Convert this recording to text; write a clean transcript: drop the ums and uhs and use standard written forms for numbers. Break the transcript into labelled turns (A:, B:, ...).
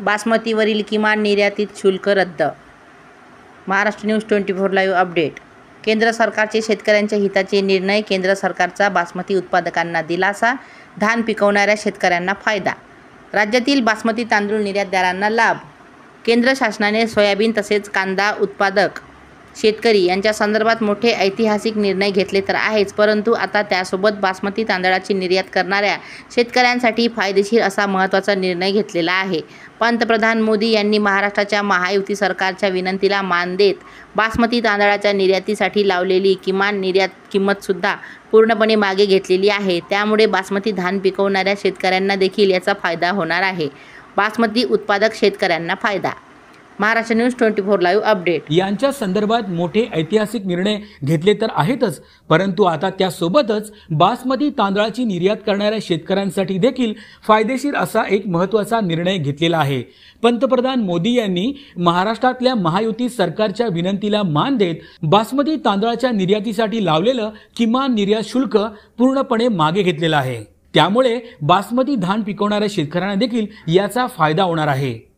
A: बासमतीवरील किमान निर्यातीत शुल्क रद्द। Maharashtra news 24 live update. केंद्र सरकारचे शेतकऱ्यांच्या हिताचे निर्णय, केंद्र सरकारचा बासमती उत्पादकांना दिलासा, धान पिकवणाऱ्या शेतकऱ्यांना फायदा। राज्यातील बासमती तांदूळ निर्यातदारांना लाभ। केंद्र शासनाने सोयाबीन तसेच कांदा उत्पादक शेतकरी यांच्या संदर्भात मोठे ऐतिहासिक निर्णय घेतले तर आहेच, परंतु आता त्यासोबत बासमती तांदळाची निर्यात करणाऱ्या शेतकऱ्यांसाठी फायदेशीर असा महत्त्वाचा निर्णय घेतलेला आहे। पंतप्रधान मोदी यांनी महाराष्ट्राच्या महायुती सरकारच्या विनंतीला मान देत बासमती तांदळाच्या निर्यातीसाठी लावलेली किमान निर्यात किंमतसुद्धा पूर्णपणे मागे घेतलेली आहे। त्यामुळे बासमती धान पिकवणाऱ्या शेतकऱ्यांना देखील याचा फायदा होणार आहे। बासमती उत्पादक शेतकऱ्यांना फायदा। Maharashtra news 24 live update.
B: यांच्या संदर्भात मोठे ऐतिहासिक निर्णय घेतले तर आहेतच, परंतु आता त्यासोबतच बासमती तांदळाची निर्यात करणाऱ्या शेतकऱ्यांसाठी देखील फायदेशीर असा एक महत्त्वाचा निर्णय घेतलेला आहे। पंतप्रधान मोदी यांनी महाराष्ट्रातल्या महायुती सरकारच्या विनंतीला मान देत बासमती तांदळाच्या निर्यातीसाठी लावलेलं किमान निर्यात शुल्क पूर्णपणे मागे घेतलेलं आहे। त्यामुळे बासमती धान पिकवणाऱ्या शेतकऱ्यांना देखील याचा फायदा होणार आहे।